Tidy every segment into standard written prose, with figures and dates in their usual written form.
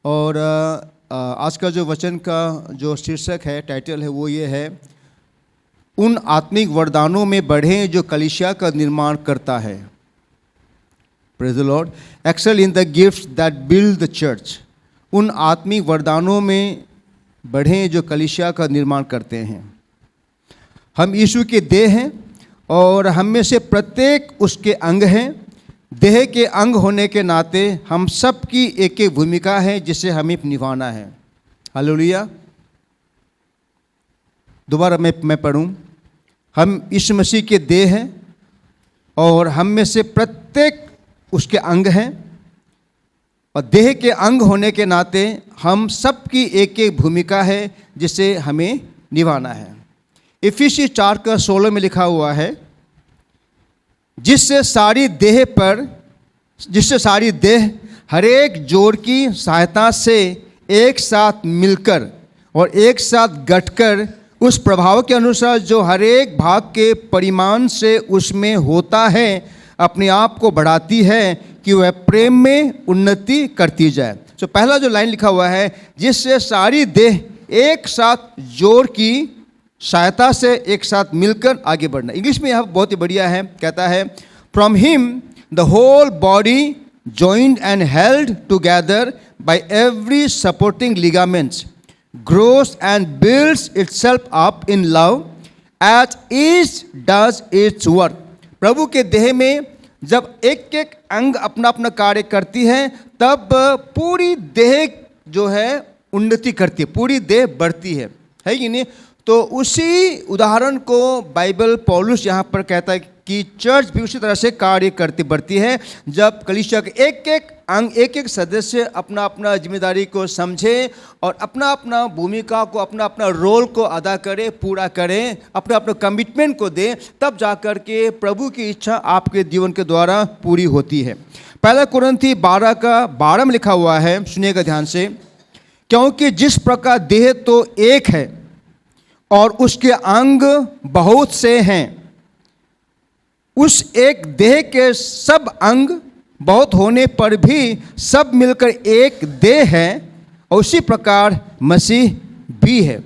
और आज का जो वचन का जो शीर्षक है, टाइटल है, वो ये है, उन आत्मिक वरदानों में बढ़ें जो कलीसिया का निर्माण करता है। Praise the lord. Excel in the gifts that build the church. उन आत्मिक वरदानों में बढ़ें जो कलीसिया का निर्माण करते हैं। हम यीशु के देह हैं और हम में से प्रत्येक उसके अंग हैं। देह के अंग होने के नाते हम सब की एक एक भूमिका है जिसे हमें निभाना है। हालेलुया। दोबारा मैं पढ़ूं। हम यीशु मसीह के देह हैं और हम में से प्रत्येक उसके अंग हैं, और देह के अंग होने के नाते हम सब की एक एक भूमिका है जिसे हमें निभाना है। इफिसी 4:16 में लिखा हुआ है, जिससे सारी देह हर एक जोड़ की सहायता से एक साथ मिलकर और एक साथ गठकर उस प्रभाव के अनुसार जो हर एक भाग के परिमाण से उसमें होता है, अपने आप को बढ़ाती है कि वह प्रेम में उन्नति करती जाए। तो पहला जो लाइन लिखा हुआ है, जिससे सारी देह एक साथ जोड़ की सहायता से एक साथ मिलकर आगे बढ़ना। इंग्लिश में यह बहुत ही बढ़िया है, कहता है, from him the whole body joined and held together by every supporting ligaments grows and builds itself up in love as each does its work। प्रभु के देह में जब एक एक अंग अपना अपना कार्य करती है, तब पूरी देह जो है उन्नति करती है, पूरी देह बढ़ती है कि नहीं। तो उसी उदाहरण को बाइबल पौलुस यहाँ पर कहता है कि चर्च भी उसी तरह से कार्य करती बढ़ती है, जब कलीसिया के एक एक अंग, एक एक सदस्य अपना अपना जिम्मेदारी को समझे और अपना अपना भूमिका को, अपना अपना रोल को अदा करे, पूरा करें, अपना अपना कमिटमेंट को दें, तब जाकर के प्रभु की इच्छा आपके जीवन के द्वारा पूरी होती है। पहला कुरिन्थी 12:12 में लिखा हुआ है, सुनिएगा ध्यान से, क्योंकि जिस प्रकार देह तो एक है और उसके अंग बहुत से हैं, उस एक देह के सब अंग बहुत होने पर भी सब मिलकर एक देह है, और उसी प्रकार मसीह भी है।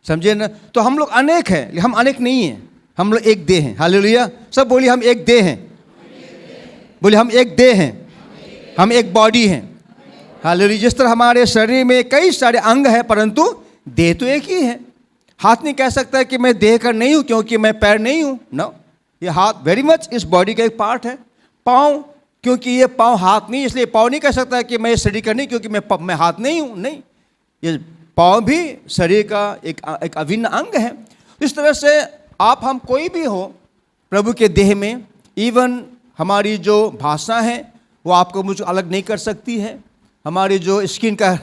समझे ना। तो हम लोग अनेक हैं, हम अनेक नहीं हैं, हम लोग एक देह हैं। हालेलुया। सब बोलिए, हम एक देह हैं। बोलिए, हम एक देह हैं, हम एक बॉडी हैं। हालेलुया। जिस तरह हमारे शरीर में कई सारे अंग हैं, परंतु देह तो एक ही है। हाथ नहीं कह सकता कि मैं देह का नहीं हूं क्योंकि मैं पैर नहीं हूं। नो, ये हाथ वेरी मच इस बॉडी का एक पार्ट है। पाँव, क्योंकि ये पाँव हाथ नहीं, इसलिए पाँव नहीं कह सकता कि मैं शरीर का नहीं क्योंकि मैं हाथ नहीं हूँ। नहीं, ये पाँव भी शरीर का एक अभिन्न अंग है। इस तरह से आप हम कोई भी हो प्रभु के देह में, इवन हमारी जो भाषा है वो आपको मुझे अलग नहीं कर सकती है। हमारी जो स्किन का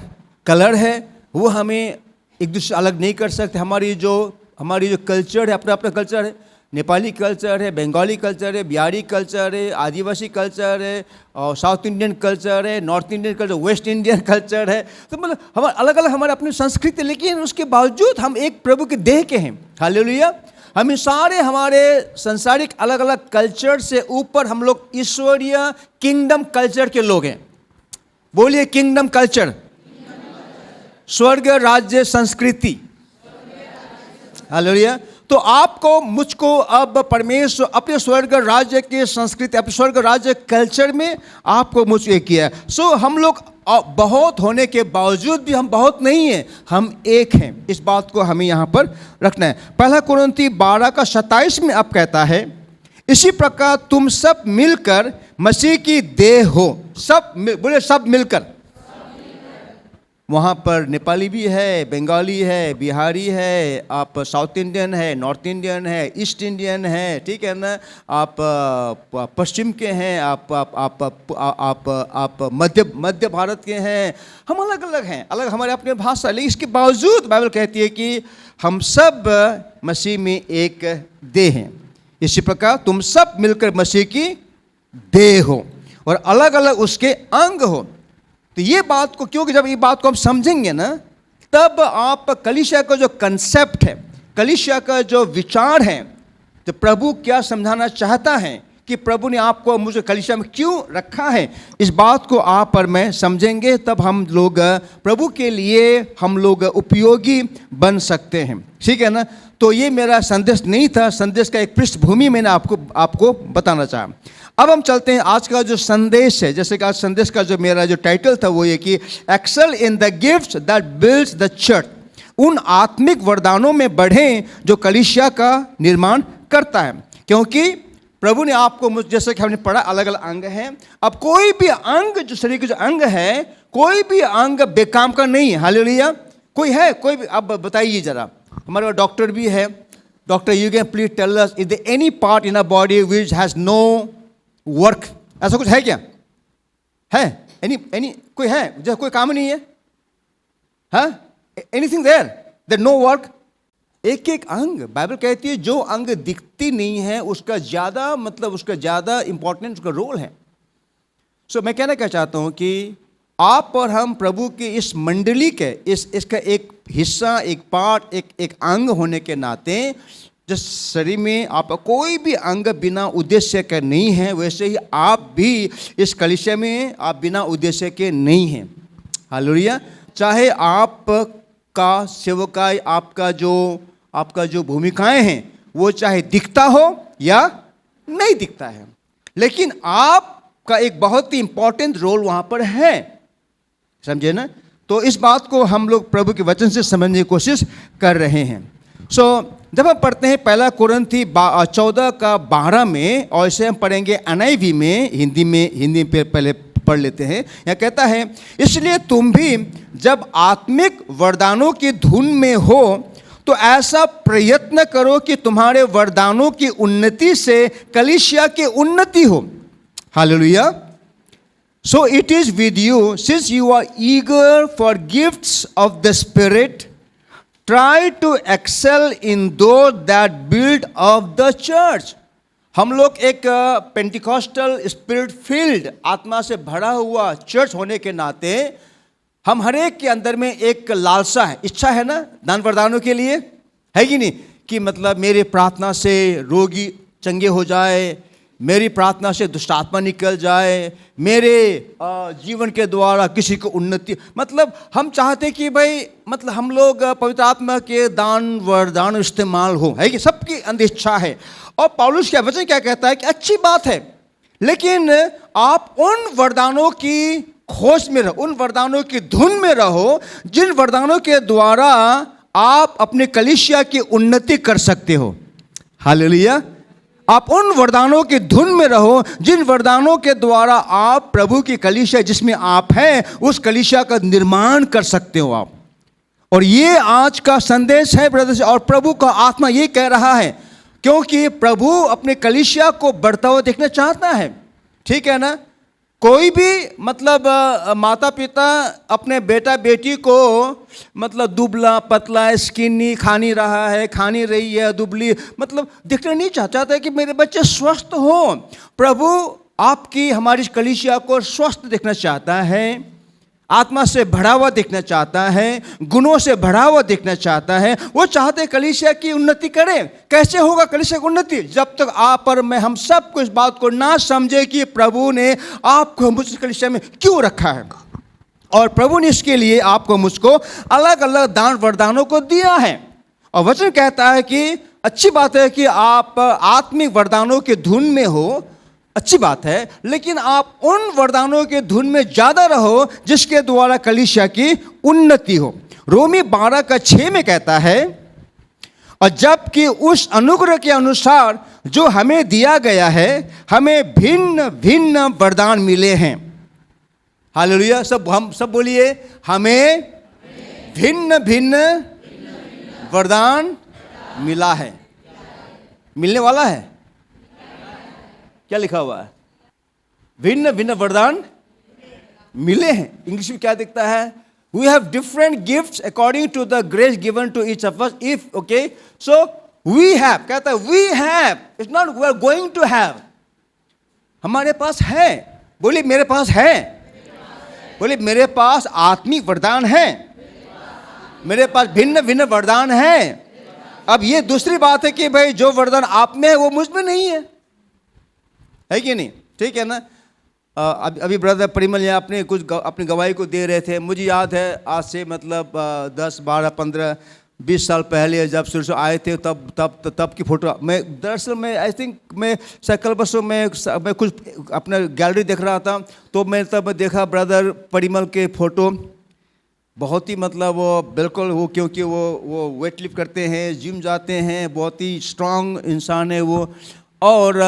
कलर है वो हमें एक दूसरे से अलग नहीं कर सकते। हमारी जो कल्चर है, अपना अपना कल्चर है। नेपाली कल्चर है, बंगाली कल्चर है, बिहारी कल्चर है, आदिवासी कल्चर है, और साउथ इंडियन कल्चर है, north Indian culture, West Indian culture है। तो मतलब हमारे अलग अलग हमारे अपनी संस्कृति, लेकिन उसके बावजूद हम एक प्रभु के देह के हैं। हालेलुया। हम सारे हमारे संसारिक अलग अलग कल्चर से ऊपर हम लोग ईश्वरीय किंगडम कल्चर के लोग हैं। बोलिए, किंगडम कल्चर, स्वर्ग राज्य संस्कृति। हालेलुया। तो आपको, मुझको अब परमेश्वर अपने स्वर्ग राज्य के संस्कृति, अपने स्वर्ग राज्य कल्चर में आपको मुझको एक किया है। सो हम लोग बहुत होने के बावजूद भी हम बहुत नहीं हैं, हम एक हैं। इस बात को हमें यहाँ पर रखना है। पहला कुरिन्थी 12:27 में अब कहता है, इसी प्रकार तुम सब मिलकर मसीह की देह हो। बोले, सब मिलकर। वहाँ पर नेपाली भी है, बंगाली है, बिहारी है, आप साउथ इंडियन है, नॉर्थ इंडियन है, ईस्ट इंडियन है, ठीक है ना, आप पश्चिम के हैं, आप मध्य भारत के हैं। हम अलग अलग हैं, अलग हमारे अपने भाषा, लेकिन इसके बावजूद बाइबल कहती है कि हम सब मसीह में एक देह हैं। इसी प्रकार तुम सब मिलकर मसीह की देह हो और अलग अलग उसके अंग हो। तो ये बात को, क्योंकि जब ये बात को हम समझेंगे ना, तब आप कलीसिया का जो कंसेप्ट है, कलीसिया का जो विचार है, जो प्रभु क्या समझाना चाहता है, कि प्रभु ने आपको मुझे कलीसिया में क्यों रखा है, इस बात को आप और मैं समझेंगे, तब हम लोग प्रभु के लिए हम लोग उपयोगी बन सकते हैं। ठीक है ना। तो ये मेरा संदेश नहीं था, संदेश का एक पृष्ठभूमि मैंने आपको बताना चाहा। अब हम चलते हैं आज का जो संदेश है। जैसे कि आज संदेश का जो मेरा जो टाइटल था वो ये कि excel in the gifts that builds the church, उन आत्मिक वरदानों में बढ़ें जो कलीसिया का निर्माण करता है। क्योंकि प्रभु ने आपको, जैसे कि हमने पढ़ा, अलग अलग अंग हैं। अब कोई भी अंग, जो शरीर के जो अंग है, कोई भी अंग बेकाम का नहीं है। हालेलुया। कोई है, कोई भी, अब बताइए जरा। हमारे पास डॉक्टर भी है। Doctor, you can please tell us, is there any part in a body which has no work? ऐसा कुछ है क्या? है? एनी कोई है जैसे कोई काम नहीं है? हाँ, एनीथिंग देयर नो वर्क? एक एक अंग, बाइबल कहती है जो अंग दिखती नहीं है उसका ज्यादा, मतलब उसका ज्यादा इंपॉर्टेंट उसका रोल है। सो मैं कहना क्या चाहता हूं कि आप और हम प्रभु की इस मंडली के इसका एक हिस्सा, एक पार्ट, एक अंग होने के नाते, जिस शरीर में आप कोई भी अंग बिना उद्देश्य के नहीं है, वैसे ही आप भी इस कलीसिया में आप बिना उद्देश्य के नहीं हैं। हालेलुया। चाहे आप का सेवकाई, आपका जो भूमिकाएं हैं वो चाहे दिखता हो या नहीं दिखता है, लेकिन आपका एक बहुत ही इंपॉर्टेंट रोल वहां पर है। समझे ना। तो इस बात को हम लोग प्रभु के वचन से समझने की कोशिश कर रहे हैं। जब हम पढ़ते हैं 1 कुरिन्थी 14:12 में, और इसे हम पढ़ेंगे NIV में, हिंदी में पहले पढ़ लेते हैं। यहाँ कहता है, इसलिए तुम भी जब आत्मिक वरदानों की धुन में हो तो ऐसा प्रयत्न करो कि तुम्हारे वरदानों की उन्नति से कलीसिया की उन्नति हो। Hallelujah. So it is with you, since you are eager for gifts of the Spirit, try to excel in those that build up the church. हम लोग एक पेंटिकॉस्टल स्पिरिट फील्ड, आत्मा से भरा हुआ चर्च होने के नाते हम हर एक के अंदर में एक लालसा है, इच्छा है ना दान वरदानों के लिए, है कि नहीं? कि मतलब मेरे प्रार्थना से रोगी चंगे हो जाए, मेरी प्रार्थना से दुष्टात्मा निकल जाए, मेरे जीवन के द्वारा किसी को उन्नति, मतलब हम चाहते कि भाई, मतलब हम लोग पवित्र आत्मा के दान वरदान इस्तेमाल हो, है कि सबकी अंदर इच्छा है। और पौलुस का वचन क्या कहता है कि अच्छी बात है, लेकिन आप उन वरदानों की खोज में रहो, उन वरदानों की धुन में रहो जिन वरदानों के द्वारा आप अपने कलीसिया की उन्नति कर सकते हो। हालेलुया। आप उन वरदानों की धुन में रहो जिन वरदानों के द्वारा आप प्रभु की कलीसिया जिसमें आप हैं उस कलीसिया का निर्माण कर सकते हो आप। और ये आज का संदेश है ब्रदर्स, और प्रभु का आत्मा ये कह रहा है, क्योंकि प्रभु अपने कलीसिया को बढ़ता हुआ देखना चाहता है। ठीक है ना। कोई भी मतलब माता पिता अपने बेटा बेटी को मतलब दुबला पतला स्किनी खा नहीं रहा है, खा नहीं रही है, दुबली, मतलब देखना नहीं चाहता है कि मेरे बच्चे स्वस्थ हो। प्रभु आपकी हमारी कलीसिया को स्वस्थ देखना चाहता है, आत्मा से भरा हुआ देखना चाहता है, गुणों से भरा हुआ देखना चाहता है। वो चाहते कलीसिया की उन्नति करें। कैसे होगा कलीसिया की उन्नति? जब तक आप और मैं, हम सबको इस बात को ना समझे कि प्रभु ने आपको मुझ कलीसिया में क्यों रखा है, और प्रभु ने इसके लिए आपको मुझको अलग अलग दान वरदानों को दिया है। और वचन कहता है कि अच्छी बात है कि आप आत्मिक वरदानों के धुन में हो, अच्छी बात है, लेकिन आप उन वरदानों के धुन में ज्यादा रहो जिसके द्वारा कलीसिया की उन्नति हो। रोमी 12:6 में कहता है, और जबकि उस अनुग्रह के अनुसार जो हमें दिया गया है हमें भिन्न भिन्न वरदान मिले हैं। हालेलुया। हम सब बोलिए, हमें भिन्न भिन्न वरदान मिला है, मिलने वाला है। क्या लिखा हुआ है? भिन्न भिन्न वरदान मिले हैं। इंग्लिश में क्या दिखता है? We have different gifts according to the grace given to each of us. If okay, so we have, कहता है we have, it's not we are going to have. हमारे पास है। बोलिए मेरे पास है। बोलिए मेरे पास आत्मिक वरदान है, मेरे पास भिन्न भिन्न वरदान है। अब ये दूसरी बात है कि भाई जो वरदान आप में है वो मुझ में नहीं है। है कि नहीं? ठीक है ना? अभी ब्रदर परिमल यहाँ अपने कुछ अपनी गवाही को दे रहे थे। मुझे याद है आज से मतलब 10, 12, 15, 20 साल पहले जब शुरू से आए थे तब की फ़ोटो मैं दरअसल मैं आई थिंक मैं साइकिल बसों में कुछ अपना गैलरी देख रहा था, तो मैं तब देखा ब्रदर परिमल के फ़ोटो। बहुत ही मतलब वो बिल्कुल वो, क्योंकि वो वेट लिफ्ट करते हैं, जिम जाते हैं, बहुत ही स्ट्रांग इंसान है वो। और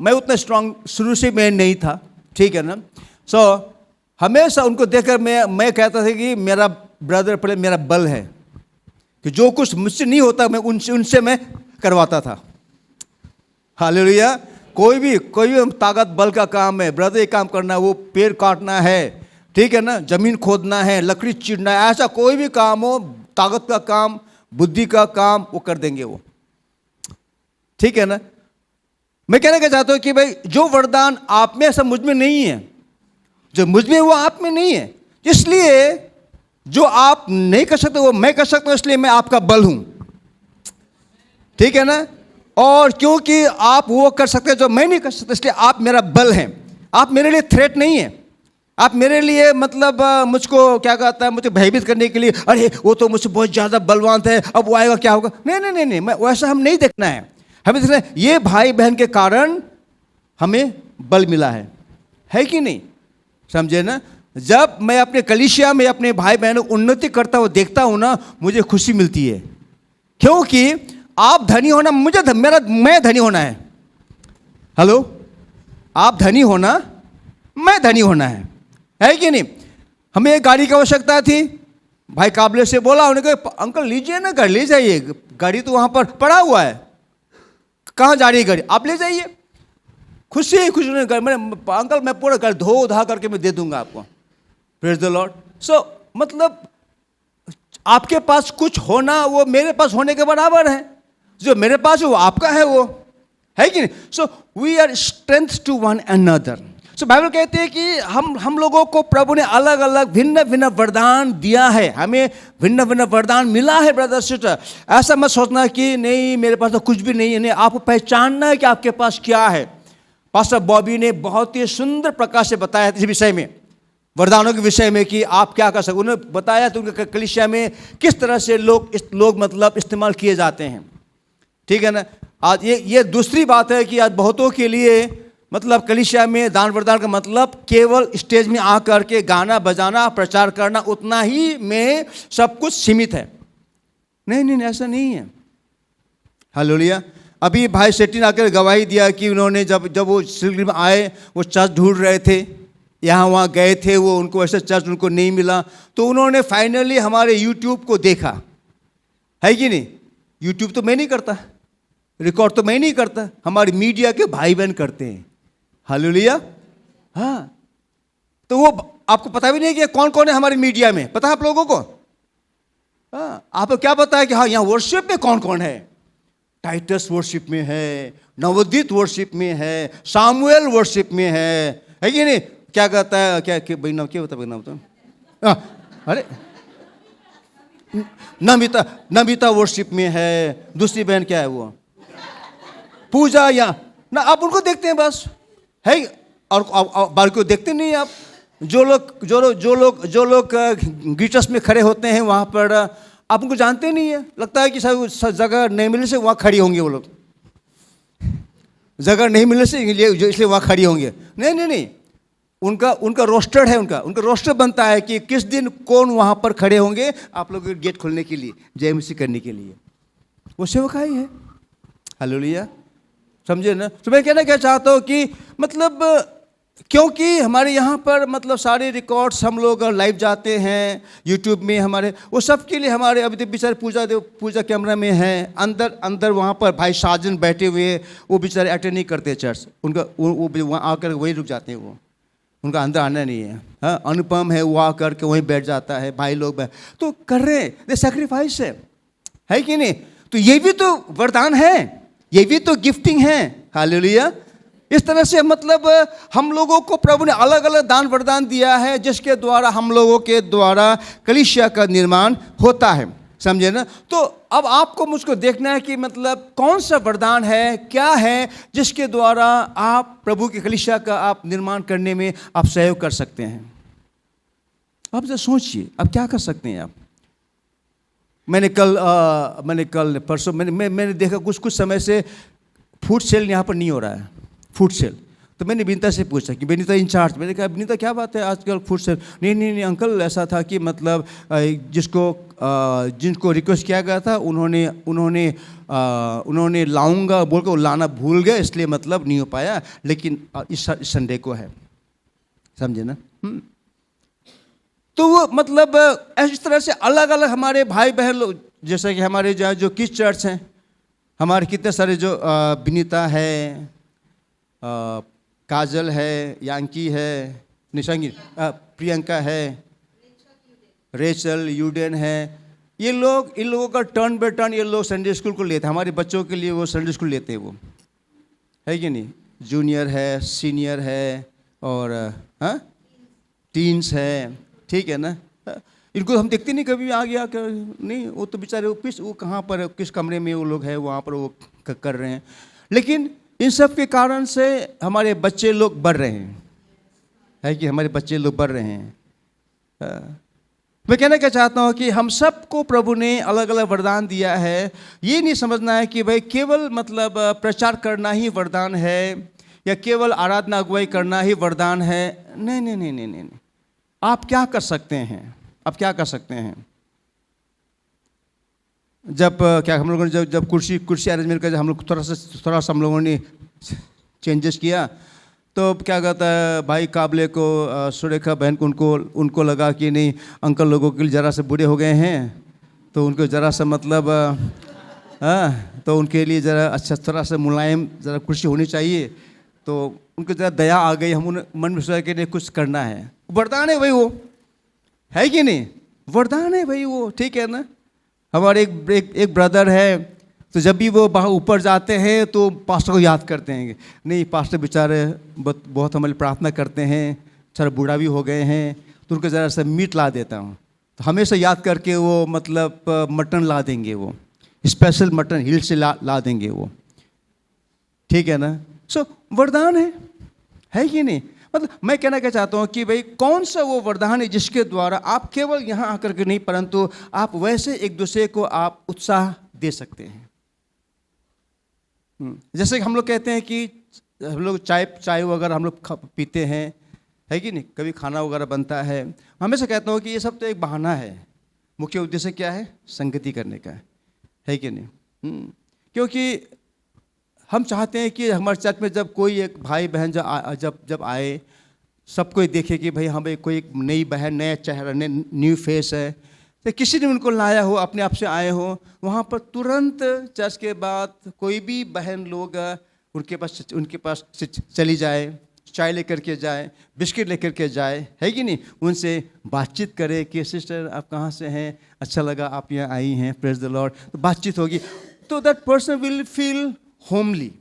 मैं उतना स्ट्रांग शुरू से मैं नहीं था, ठीक है ना? सो हमेशा उनको देखकर मैं कहता था कि मेरा ब्रदर पहले मेरा बल है, कि जो कुछ मुझसे नहीं होता मैं उनसे मैं करवाता था। हालेलुया। कोई भी ताकत बल का काम है, ब्रदर एक काम करना, वो पेड़ काटना है, ठीक है ना, जमीन खोदना है, लकड़ी चीरना है, ऐसा कोई भी काम हो, ताकत का काम, बुद्धि का काम, वो कर देंगे वो, ठीक है ना? मैं कहना क्या चाहता हूँ कि भाई जो वरदान आप में ऐसा मुझ में नहीं है, जो मुझ में वो आप में नहीं है, इसलिए जो आप नहीं कर सकते वो मैं कर सकता हूँ, इसलिए मैं आपका बल हूं, ठीक है ना? और क्योंकि आप वो कर सकते हैं जो मैं नहीं कर सकता, इसलिए आप मेरा बल हैं। आप मेरे लिए थ्रेट नहीं है, आप मेरे लिए मतलब मुझको क्या कहता है, मुझे भयभीत करने के लिए, अरे वो तो मुझसे बहुत ज़्यादा बलवान है, अब वो आएगा क्या होगा। नहीं, मैं वैसा हम नहीं देखना है। हमें देखना है ये भाई बहन के कारण हमें बल मिला है कि नहीं? समझे ना? जब मैं अपने कलीसिया में अपने भाई बहनों को उन्नति करता हुआ देखता हूं ना, मुझे खुशी मिलती है, क्योंकि आप धनी होना, मैं धनी होना हेलो, आप धनी होना, मैं धनी होना है कि नहीं? हमें एक गाड़ी की आवश्यकता थी, भाई काबले से बोला, उन्होंने कहा अंकल लीजिए ना, घर ले जाइए, गाड़ी तो वहां पर पड़ा हुआ है, कहाँ जा रही है गाड़ी, आप ले जाइए। खुशी मैंने अंकल मैं पूरा घर धो धा करके मैं दे दूंगा आपको। Praise the Lord. सो मतलब आपके पास कुछ होना वो मेरे पास होने के बराबर है, जो मेरे पास है वो आपका है, वो है कि नहीं? So we are strength to one another. So Bible कहते हैं कि हम लोगों को प्रभु ने अलग अलग भिन्न भिन्न वरदान दिया है, हमें भिन्न भिन्न वरदान मिला है। ब्रदर सिस्टर, ऐसा मत सोचना कि नहीं मेरे पास तो कुछ भी नहीं है। नहीं, आपको पहचानना है कि आपके पास क्या है। पास्टर बॉबी ने बहुत ही सुंदर प्रकार से बताया इस विषय में, वरदानों के विषय में, कि आप क्या कर सकते। उन्होंने बताया तो उनके कलीसिया में किस तरह से लोग मतलब इस्तेमाल किए जाते हैं, ठीक है ना? आज ये दूसरी बात है कि आज बहुतों के लिए मतलब कलीसिया में दान वरदान का मतलब केवल स्टेज में आकर के गाना बजाना प्रचार करना उतना ही में सब कुछ सीमित है। नहीं, ऐसा नहीं है। हालेलुया। अभी भाई सेठी ने आकर गवाही दिया कि उन्होंने जब वो सिलगुड़ी में आए, वो चर्च ढूंढ रहे थे, यहाँ वहाँ गए थे, वो उनको ऐसा चर्च उनको नहीं मिला, तो उन्होंने फाइनली हमारे यूट्यूब को देखा, है कि नहीं? यूट्यूब तो मैं नहीं करता, रिकॉर्ड तो मैं नहीं करता, हमारे मीडिया के भाई बहन करते हैं। हालेलुया। हाँ, तो वो आपको पता भी नहीं कि कौन कौन है हमारे मीडिया में, पता है आप लोगों को? हाँ, आपको क्या पता है कि हाँ यहाँ वर्शिप में कौन कौन है? टाइटस वर्शिप में है, नवोदित वर्शिप में है, सामुएल वर्शिप में है कि नहीं? क्या कहता है, क्या भाई नाम क्या बता नाम तो अरे नमिता वर्शिप में है। दूसरी बहन क्या है वो, पूजा, या ना आप उनको देखते हैं बस, है, और बाकी को देखते नहीं आप। जो लोग गिटर्स में खड़े होते हैं वहाँ पर आप उनको जानते नहीं है, लगता है कि सब जगह नहीं मिलने से वहाँ खड़ी होंगे वो लोग, जगह नहीं मिलने से इसलिए वहाँ खड़ी होंगे। नहीं, उनका रोस्टर है, उनका रोस्टर बनता है कि किस दिन कौन वहाँ पर खड़े होंगे आप लोग गेट खोलने के लिए, जय मसीह करने के लिए। वो सेवकाई है। हालेलुया। समझे ना? तो मैं कहना क्या चाहता हूँ कि मतलब क्योंकि हमारे यहाँ पर मतलब सारे रिकॉर्ड्स हम लोग लाइव जाते हैं यूट्यूब में, हमारे वो सब के लिए हमारे अभी तक बेचारे पूजा कैमरा में हैं, अंदर वहाँ पर भाई साजन बैठे हुए, वो बेचारे अटेंड नहीं करते चर्च, उनका वो वहाँ आकर वहीं रुक जाते हैं, वो उनका अंदर आना नहीं है। हाँ, अनुपम है, वो आकर के वहीं बैठ जाता है, भाई लोग तो कर रहे हैं, ये सेक्रीफाइस है कि नहीं? तो ये भी तो वरदान है, ये भी तो गिफ्टिंग है। हालेलुया। इस तरह से मतलब हम लोगों को प्रभु ने अलग अलग दान वरदान दिया है, जिसके द्वारा हम लोगों के द्वारा कलीसिया का निर्माण होता है। समझे ना। तो अब आपको मुझको देखना है कि मतलब कौन सा वरदान है, क्या है जिसके द्वारा आप प्रभु की कलीसिया का आप निर्माण करने में आप सहयोग कर सकते हैं। आप जरा सोचिए अब क्या कर सकते हैं आप। मैंने कल परसों मैंने देखा कुछ समय से फूड सेल यहाँ पर नहीं हो रहा है, फूड सेल। तो मैंने विनीता से पूछा कि विनीता इंचार्ज, मैंने कहा विनीता क्या बात है आजकल फूड सेल। नहीं अंकल, ऐसा था कि मतलब जिनको रिक्वेस्ट किया गया था उन्होंने लाऊंगा बोल कर लाना भूल गए, इसलिए मतलब नहीं हो पाया, लेकिन इस संडे को है, समझे ना। तो वो मतलब इस तरह से अलग अलग हमारे भाई बहन लोग, जैसे कि हमारे जो किस चर्च हैं, हमारे कितने सारे जो विनीता है, काजल है, यांकी है, निशांगी, प्रियंका है, रेचल, यूडेन है, ये लोग, इन लोगों का टर्न बाय टर्न ये लोग संडे स्कूल को लेते हैं। हमारे बच्चों के लिए वो संडे स्कूल लेते हैं, वो है कि नहीं। जूनियर है, सीनियर है और टीन्स है, ठीक है ना। इनको हम देखते नहीं कभी आगे आकर, नहीं वो तो बेचारे वो कहाँ पर किस कमरे में वो लोग हैं, वहाँ पर वो कर रहे हैं। लेकिन इन सब के कारण से हमारे बच्चे लोग बढ़ रहे हैं, है कि हमारे बच्चे लोग बढ़ रहे हैं। मैं कहना क्या चाहता हूँ कि हम सबको प्रभु ने अलग अलग वरदान दिया है। ये नहीं समझना है कि भाई केवल मतलब प्रचार करना ही वरदान है या केवल आराधना अगुवाई करना ही वरदान है। नहीं नहीं नहीं नहीं नहीं, आप क्या कर सकते हैं, आप क्या कर सकते हैं। जब हम लोगों ने जब कुर्सी अरेंजमेंट का हम लोग थोड़ा सा हम लोगों ने चेंजेस किया, तो क्या कहता है भाई काबले को, सुरेखा बहन को, उनको लगा कि नहीं अंकल लोगों के लिए ज़रा से बूढ़े हो गए हैं, तो उनको ज़रा सा मतलब तो उनके लिए ज़रा अच्छा थोड़ा सा मुलायम ज़रा कुर्सी होनी चाहिए। तो उनको ज़रा दया आ गई, हम उन्हें मन में सोचा कि नहीं कुछ करना है। वरदान है भाई, वो है कि नहीं, वरदान है भाई वो, ठीक है ना। हमारे एक ब्रदर है, तो जब भी वो बाहर ऊपर जाते हैं तो पास्टर को याद करते हैं, नहीं पास्टर बेचारे बहुत हमारे प्रार्थना करते हैं, थोड़ा बूढ़ा भी हो गए हैं, तो उनको ज़रा सा मीट ला देता हूँ। तो हमेशा याद करके वो मतलब मटन ला देंगे, वो स्पेशल मटन हिल से ला देंगे वो, ठीक है ना। सो वरदान है कि नहीं। मतलब मैं कहना क्या चाहता हूँ कि भाई कौन सा वो वरदान है जिसके द्वारा आप केवल यहाँ आकर के नहीं, परंतु आप वैसे एक दूसरे को आप उत्साह दे सकते हैं। जैसे हम लोग कहते हैं कि हम लोग चाय वगैरह हम लोग पीते हैं, है कि नहीं, कभी खाना वगैरह बनता है। हमेशा कहता हूँ कि ये सब तो एक बहाना है, मुख्य उद्देश्य क्या है, संगति करने का है कि नहीं। क्योंकि हम चाहते हैं कि हमारे चर्च में जब कोई एक भाई बहन जब आए, सब कोई देखे कि भाई हाँ भाई कोई एक नई बहन, नया चेहरा, न्यू फेस है, तो किसी ने उनको लाया हो, अपने आप से आए हो, वहाँ पर तुरंत चर्च के बाद कोई भी बहन लोग उनके पास चली जाए, चाय लेकर के जाए, बिस्किट लेकर के जाए, है कि नहीं, उनसे बातचीत करे कि सिस्टर आप कहाँ से हैं, अच्छा लगा आप यहाँ आई हैं, प्रेज द लॉर्ड, तो बातचीत होगी, तो that person will feel homely,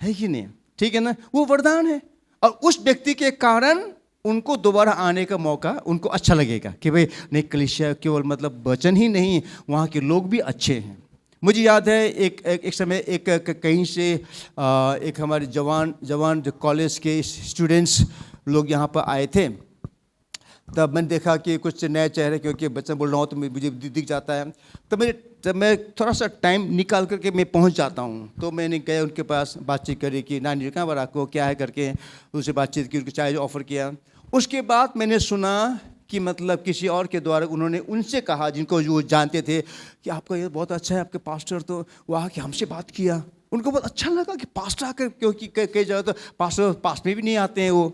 है कि नहीं, ठीक है ना। वो वरदान है, और उस व्यक्ति के कारण उनको दोबारा आने का मौका उनको अच्छा लगेगा कि भाई नहीं कलीसिया केवल मतलब वचन ही नहीं, वहाँ के लोग भी अच्छे हैं। मुझे याद है एक समय कहीं से एक हमारे जवान जो कॉलेज के स्टूडेंट्स लोग यहाँ पर आए थे, तब मैंने देखा कि कुछ नए चेहरे, क्योंकि बच्चा बोल रहा हूँ तो मुझे दिख जाता है, तो जब मैं थोड़ा सा टाइम निकाल करके मैं पहुँच जाता हूँ, तो मैंने गया उनके पास, बातचीत करी कि नानी कहाँ पर आपको क्या है करके, उनसे बातचीत की, उनको चाय ऑफ़र किया। उसके बाद मैंने सुना कि मतलब किसी और के द्वारा उन्होंने उनसे कहा, जिनको जो जानते थे, कि आपका ये बहुत अच्छा है, आपके पास्टर, तो वो आके हमसे बात किया, उनको बहुत अच्छा लगा कि पास्टर आकर, क्योंकि कई जगह तो पास्टर पास में भी नहीं आते हैं वो,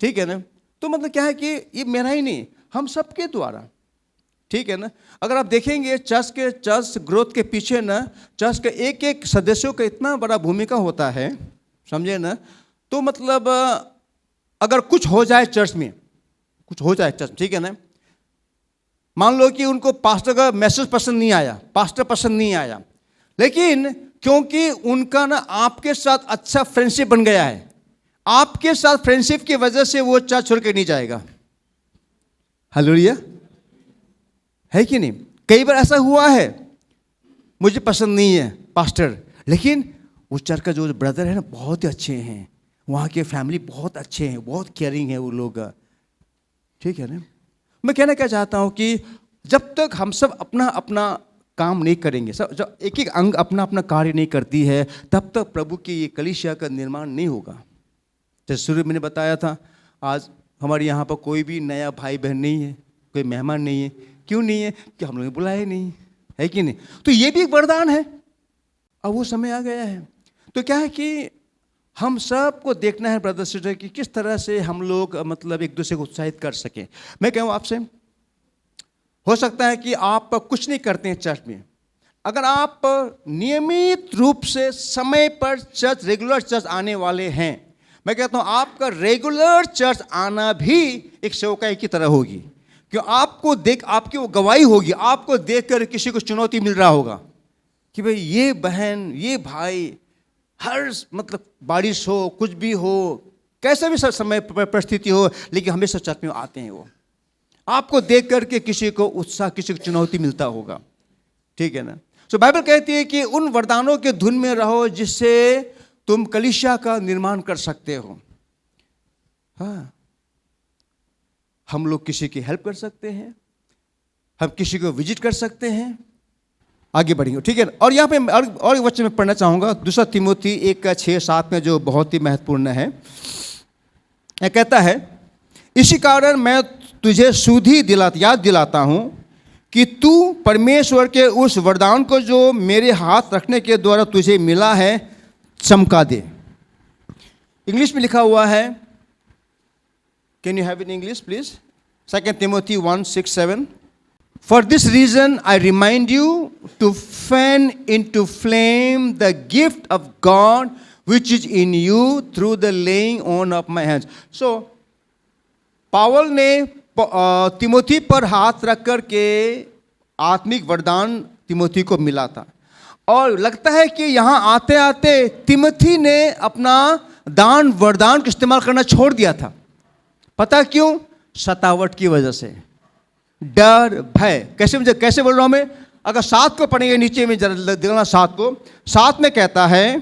ठीक है ना। तो मतलब क्या है कि ये मेरा ही नहीं, हम सबके द्वारा, ठीक है ना। अगर आप देखेंगे चर्च ग्रोथ के पीछे ना, चर्च के एक एक सदस्यों का इतना बड़ा भूमिका होता है, समझे ना। तो मतलब अगर कुछ हो जाए चर्च में, कुछ हो जाए चर्च, ठीक है ना, मान लो कि उनको पास्टर का मैसेज पसंद नहीं आया, पास्टर पसंद नहीं आया, लेकिन क्योंकि उनका ना आपके साथ अच्छा फ्रेंडशिप बन गया है, आपके साथ फ्रेंडशिप की वजह से वो चर्च छोड़ के नहीं जाएगा। हालेलुया, है कि नहीं। कई बार ऐसा हुआ है, मुझे पसंद नहीं है पास्टर, लेकिन वो चर्च का जो ब्रदर है ना बहुत ही अच्छे हैं, वहाँ के फैमिली बहुत अच्छे हैं, बहुत केयरिंग है वो लोग, ठीक है ना। मैं कहना क्या चाहता हूँ कि जब तक हम सब अपना अपना काम नहीं करेंगे, सब जब एक एक अंग अपना अपना कार्य नहीं करती है, तब तक प्रभु की ये कलीसिया का निर्माण नहीं होगा। जैसे शुरू मैंने बताया था, आज हमारे यहाँ पर कोई भी नया भाई बहन नहीं है, कोई मेहमान नहीं है। क्यों नहीं है? कि हम लोग ने बुलाया नहीं है, कि नहीं? तो ये भी एक वरदान है। अब वो समय आ गया है, तो क्या है कि हम सबको देखना है ब्रदर सिस्टर कि किस तरह से हम लोग मतलब एक दूसरे को उत्साहित कर सकें। मैं कहूँ आपसे, हो सकता है कि आप कुछ नहीं करते हैं चर्च में, अगर आप नियमित रूप से समय पर चर्च, रेगुलर चर्च आने वाले हैं, मैं कहता हूँ आपका रेगुलर चर्च आना भी एक सेवकाई की तरह होगी, क्यों आपको देख, आपकी वो गवाही होगी, आपको देखकर किसी को चुनौती मिल रहा होगा कि भाई ये बहन, ये भाई, हर मतलब बारिश हो, कुछ भी हो, कैसा भी समय परिस्थिति हो, लेकिन हमेशा चर्च में आते हैं। वो आपको देख करके किसी को उत्साह, किसी को चुनौती मिलता होगा, ठीक है ना। तो बाइबल कहती है कि उन वरदानों के धुन में रहो जिससे तुम कलीसिया का निर्माण कर सकते हो। हाँ, हम लोग किसी की हेल्प कर सकते हैं, हम किसी को विजिट कर सकते हैं, आगे बढ़ेंगे, ठीक है। और यहाँ पे और एक वचन में पढ़ना चाहूँगा, 2 तीमुथी 1:6-7 में, जो बहुत ही महत्वपूर्ण है। यह कहता है, इसी कारण मैं तुझे याद दिलाता हूँ कि तू परमेश्वर के उस वरदान को जो मेरे हाथ रखने के द्वारा तुझे मिला है चमका दे। इंग्लिश में लिखा हुआ है, can you have in English please? 2 Timothy 1:6-7। For this reason I remind you to fan into flame the gift of God which is in you through the laying on of my hands. So पावल ने तिमोथी पर हाथ रख कर के आत्मिक वरदान तिमोथी को मिला था, और लगता है कि यहाँ आते आते तिमोथी ने अपना दान वरदान का इस्तेमाल करना छोड़ दिया था। पता क्यों? सतावट की वजह से, डर, भय। कैसे बोल रहा हूं मैं? अगर 7 को पढ़ेंगे, नीचे में जरा देखना 7 में कहता है,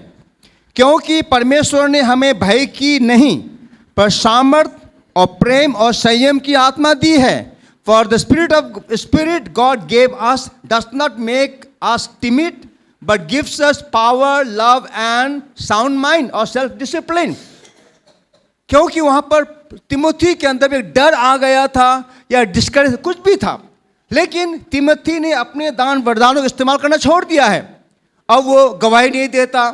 क्योंकि परमेश्वर ने हमें भय की नहीं पर सामर्थ और प्रेम और संयम की आत्मा दी है। For the spirit God gave us does not make us timid but gives us power, love and sound mind और सेल्फ डिसिप्लिन। क्योंकि वहां पर तिमोथी के अंदर एक डर आ गया था या डिस्करेज कुछ भी था, लेकिन तिमोथी ने अपने दान वरदानों का इस्तेमाल करना छोड़ दिया है। अब वो गवाही नहीं देता,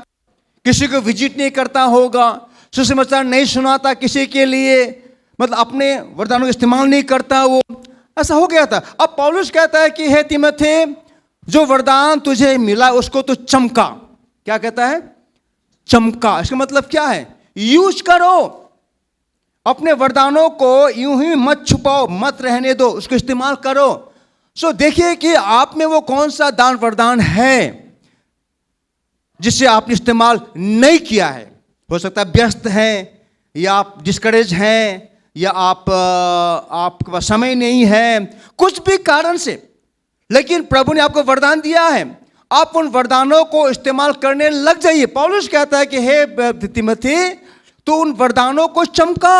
किसी को विजिट नहीं करता होगा, सुसमाचार नहीं सुनाता किसी के लिए, मतलब अपने वरदानों का इस्तेमाल नहीं करता, वो ऐसा हो गया था। अब पौलुस कहता है कि हे तिमोथी, जो वरदान तुझे मिला उसको तो चमका। क्या कहता है? चमका। इसका मतलब क्या है? यूज करो, अपने वरदानों को यूं ही मत छुपाओ, मत रहने दो, उसको इस्तेमाल करो। सो देखिए कि आप में वो कौन सा दान वरदान है जिसे आपने इस्तेमाल नहीं किया है। हो सकता है व्यस्त हैं, या आप डिस्करेज हैं, या आपके पास समय नहीं है, कुछ भी कारण से, लेकिन प्रभु ने आपको वरदान दिया है, आप उन वरदानों को इस्तेमाल करने लग जाइए। पौलुस कहता है कि हे तिमोथी, तो उन वरदानों को चमका,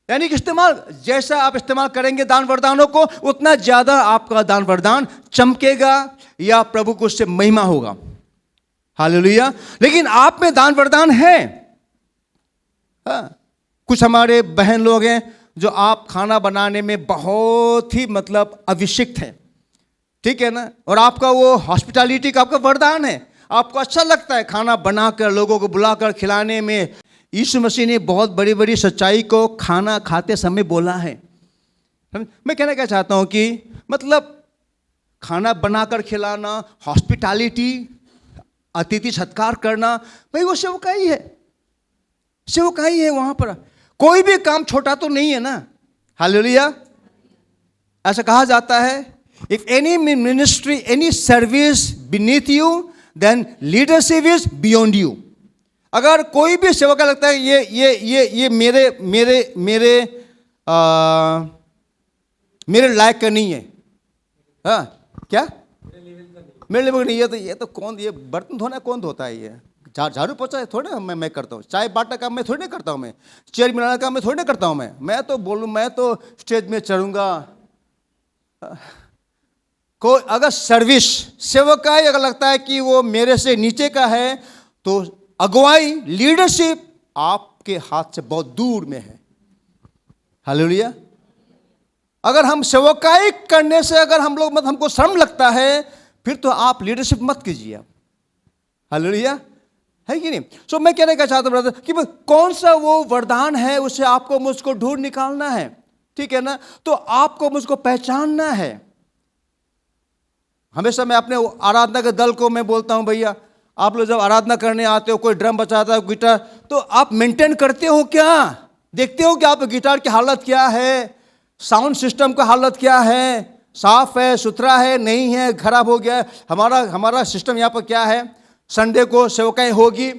यानी कि इस्तेमाल, जैसा आप इस्तेमाल करेंगे दान वरदानों को, उतना ज्यादा आपका दान वरदान चमकेगा या प्रभु को उससे महिमा होगा। हालेलुया। लेकिन आप में दान वरदान है। कुछ हमारे बहन लोग हैं जो आप खाना बनाने में बहुत ही मतलब अभिषिक्त है, ठीक है ना, और आपका वो हॉस्पिटैलिटी का आपका वरदान है, आपको अच्छा लगता है खाना बनाकर लोगों को बुलाकर खिलाने में। यीशु मसीह ने बहुत बड़ी बड़ी सच्चाई को खाना खाते समय बोला है। मैं कहना क्या चाहता हूं कि मतलब खाना बनाकर खिलाना, हॉस्पिटैलिटी, अतिथि सत्कार करना, भाई वो सेवकाई है, सेवकाई है। वहां पर कोई भी काम छोटा तो नहीं है ना। हालेलुया। ऐसा कहा जाता है, if any ministry, any service beneath you, then leadership is beyond you. अगर कोई भी सेवा का लगता है ये मेरे लायक का नहीं है, हाँ, क्या मेरे लेवल नहीं, ये तो कौन, ये बर्तन धोना कौन धोता है? ये झाड़ू पोछा है थोड़े मैं करता हूँ, चाय बांटना काम मैं थोड़ी नहीं करता हूँ, मैं चेयर मिलाना काम मैं थोड़ी नहीं करता हूँ। मैं तो बोलूँ, मैं तो स्टेज में चढ़ूंगा। कोई अगर सर्विस सेवकाई अगर लगता है कि वो मेरे से नीचे का है, तो अगुवाई लीडरशिप आपके हाथ से बहुत दूर में है। हालेलुया। अगर हम सेवकाई करने से अगर हम लोग हमको शर्म लगता है, फिर तो आप लीडरशिप मत कीजिए। हालेलुया, है कि नहीं? सो मैं कहने का चाहता हूं ब्रदर कि कौन सा वो वरदान है, उसे आपको मुझको ढूंढ निकालना है, ठीक है ना? तो आपको मुझको पहचानना है। हमेशा मैं अपने आराधना के दल को मैं बोलता हूं, भैया आप लोग जब आराधना करने आते हो, कोई ड्रम बजाता है, गिटार, तो आप मेंटेन करते हो क्या? देखते हो कि आप गिटार की हालत क्या है, साउंड सिस्टम का हालत क्या है, साफ है, सुथरा है, नहीं है, खराब हो गया है, हमारा सिस्टम यहाँ पर क्या है? संडे को सेवकाई होगी,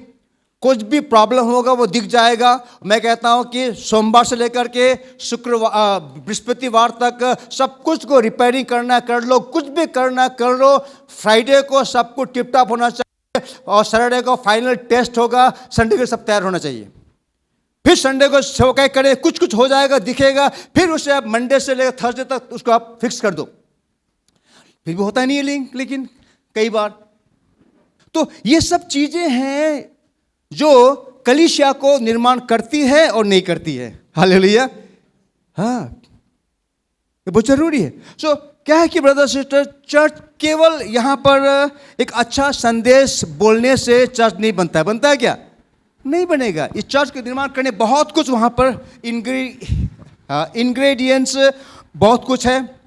कुछ भी प्रॉब्लम होगा वो दिख जाएगा। मैं कहता हूँ कि सोमवार से लेकर के शुक्रवार बृहस्पतिवार तक सब कुछ को रिपेयरिंग करना कर लो, कुछ भी करना कर लो। फ्राइडे को सब कुछ टिप टॉप होना चाहिए, और सैटरडे को फाइनल टेस्ट होगा, संडे को सब तैयार होना चाहिए। फिर संडे को सेवकाई करें, कुछ कुछ हो जाएगा, दिखेगा, फिर उसे आप मंडे से लेकर थर्सडे तक उसको आप फिक्स कर दो। फिर भी होता नहीं है, लेकिन कई बार तो ये सब चीजें हैं जो कलीसिया को निर्माण करती है और नहीं करती है। हालेलुया। हाँ, ये बहुत जरूरी है। सो क्या है कि ब्रदर सिस्टर, चर्च केवल यहां पर एक अच्छा संदेश बोलने से चर्च नहीं बनता है। बनता है क्या? नहीं बनेगा। इस चर्च के निर्माण करने बहुत कुछ वहाँ पर इंग्रेडिएंट्स बहुत कुछ है,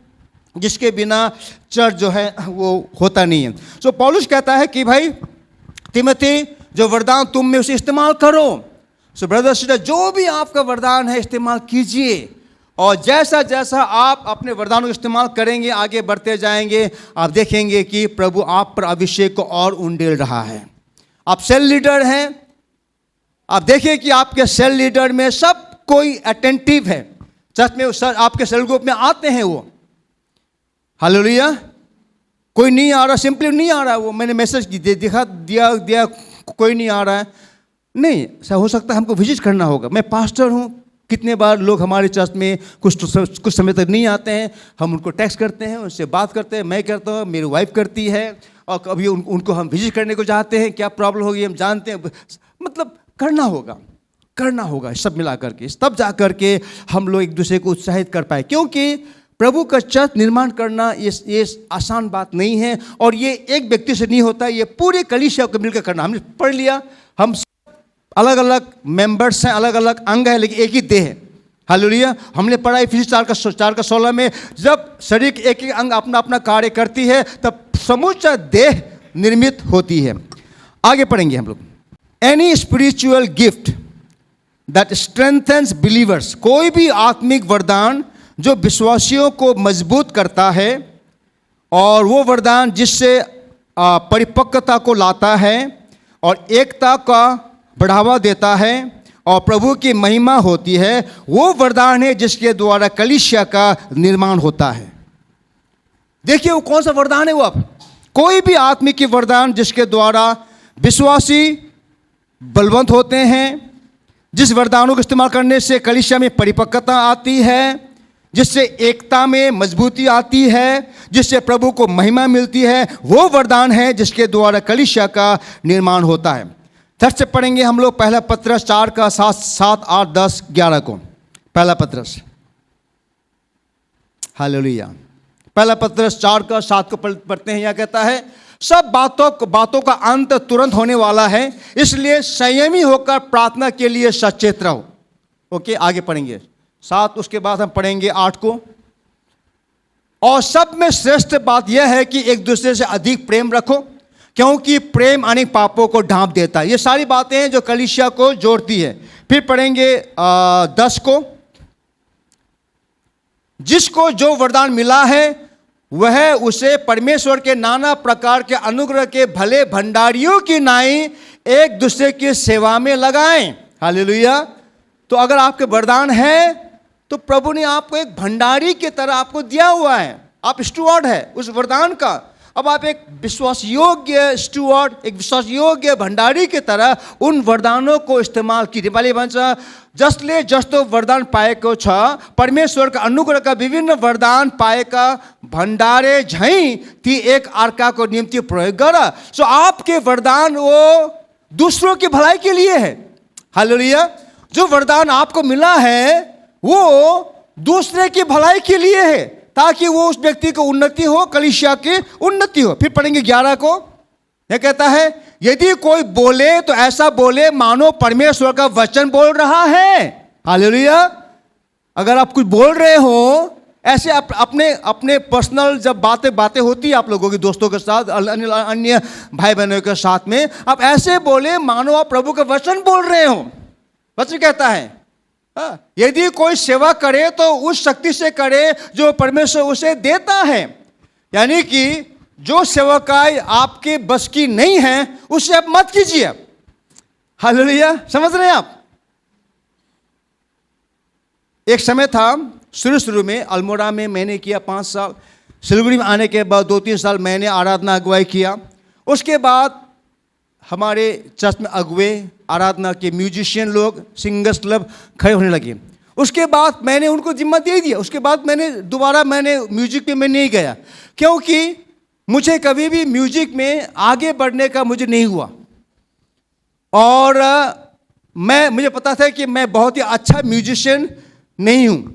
जिसके बिना चर्च जो है वो होता नहीं है। सो पौलुस कहता है कि भाई तिमोथी, जो वरदान तुम में उसे इस्तेमाल करो। सो ब्रदर सिस्टर, जो भी आपका वरदान है इस्तेमाल कीजिए, और जैसा जैसा आप अपने वरदानों को इस्तेमाल करेंगे, आगे बढ़ते जाएंगे, आप देखेंगे कि प्रभु आप पर अभिषेक को और उंडेल रहा है। आप सेल लीडर हैं, आप देखिए कि आपके सेल लीडर में सब कोई अटेंटिव है। चर्च में सर आपके सेल ग्रुप में आते हैं वो, हालेलुया। कोई नहीं आ रहा, सिंपली नहीं आ रहा, वो मैंने मैसेज दिया कोई नहीं आ रहा है, नहीं, ऐसा हो सकता है हमको विजिट करना होगा। मैं पास्टर हूँ, कितने बार लोग हमारे चर्च में कुछ समय तक नहीं आते हैं, हम उनको टेक्स्ट करते हैं, उनसे बात करते हैं, मैं करता हूँ, मेरी वाइफ करती है, और कभी उनको हम विजिट करने को चाहते हैं, क्या प्रॉब्लम होगी हम जानते हैं, मतलब करना होगा सब मिला करके, तब जा करके हम लोग एक दूसरे को उत्साहित कर पाए। क्योंकि प्रभु का चर्च निर्माण करना ये आसान बात नहीं है, और ये एक व्यक्ति से नहीं होता, ये पूरे कलीसिया को मिलकर करना। हमने पढ़ लिया, हम अलग अलग मेंबर्स हैं, अलग अलग अंग है, लेकिन एक ही देह है। हालेलुया। हमने पढ़ा इफिसियों 4:16 में, जब शरीर के एक एक अंग अपना अपना कार्य करती है, तब समूचा देह निर्मित होती है। आगे पढ़ेंगे हम लोग। Any spiritual gift that strengthens believers, कोई भी आत्मिक वरदान जो विश्वासियों को मजबूत करता है, और वो वरदान जिससे परिपक्वता को लाता है और एकता का बढ़ावा देता है और प्रभु की महिमा होती है, वो वरदान है जिसके द्वारा कलीसिया का निर्माण होता है। देखिए वो कौन सा वरदान है वो। आप कोई भी आत्मिक वरदान जिसके द्वारा विश्वासी बलवंत होते हैं, जिस वरदानों को इस्तेमाल करने से कलीसिया में परिपक्वता आती है, जिससे एकता में मजबूती आती है, जिससे प्रभु को महिमा मिलती है, वो वरदान है जिसके द्वारा कलीसिया का निर्माण होता है। थर्ड से पढ़ेंगे हम लोग पहला पत्रस 4:7, 8, 10, 11 को। पहला पत्रस, हालेलुया। पहला पत्रस 4:7 को पढ़ते हैं। यह कहता है, सब बातों का अंत तुरंत होने वाला है, इसलिए संयमी होकर प्रार्थना के लिए सचेत रहो। ओके, आगे पढ़ेंगे 7, उसके बाद हम पढ़ेंगे 8 को। और सब में श्रेष्ठ बात यह है कि एक दूसरे से अधिक प्रेम रखो, क्योंकि प्रेम अनेक पापों को ढांप देता है। ये सारी बातें हैं जो कलीसिया को जोड़ती है। फिर पढ़ेंगे 10 को। जिसको जो वरदान मिला है वह उसे परमेश्वर के नाना प्रकार के अनुग्रह के भले भंडारियों की नाई एक दूसरे की सेवा में लगाएं। हालेलुया। तो अगर आपके वरदान है तो प्रभु ने आपको एक भंडारी की तरह आपको दिया हुआ है। आप स्टुअर्ड है उस वरदान का। अब आप एक विश्वास योग्य स्टुअर्ड, एक विश्वास योग्य भंडारी की तरह उन वरदानों को इस्तेमाल कीजिए। नेपाली भन्छ जसले जस्तो वरदान पाएको छ, परमेश्वरका अनुग्रहका विभिन्न वरदान पाएका भंडारे झैं ती एक अर्काको निम्ति प्रयोग गर। सो आपके वरदान वो दूसरों की भलाई के लिए है। हालेलुया। जो वरदान आपको मिला है वो दूसरे की भलाई के लिए है, ताकि वो उस व्यक्ति को उन्नति हो, कलीसिया की उन्नति हो। फिर पढ़ेंगे 11 को, यह कहता है यदि कोई बोले तो ऐसा बोले मानो परमेश्वर का वचन बोल रहा है। हालेलुया। अगर आप कुछ बोल रहे हो ऐसे अपने अपने पर्सनल जब बातें होती है आप लोगों के दोस्तों के साथ, अन्य भाई बहनों के साथ में, आप ऐसे बोले मानो आप प्रभु का वचन बोल रहे हो। वचन कहता है यदि कोई सेवा करे तो उस शक्ति से करे जो परमेश्वर उसे देता है। यानी कि जो सेवकाई आपके बस की नहीं है उससे आप मत कीजिए। हालेलुया। समझ रहे हैं आप? एक समय था शुरू में अल्मोड़ा में मैंने किया 5 साल, सिलगुड़ी में आने के बाद 2-3 साल मैंने आराधना अगुवाई किया। उसके बाद हमारे चर्च में अगुवे, आराधना के म्यूजिशियन लोग, सिंगर्स क्लब खड़े होने लगे। उसके बाद मैंने उनको जिम्मा दे दिया। उसके बाद मैंने म्यूजिक में मैं नहीं गया, क्योंकि मुझे कभी भी म्यूजिक में आगे बढ़ने का मुझे नहीं हुआ। और मुझे पता था कि मैं बहुत ही अच्छा म्यूजिशियन नहीं हूँ।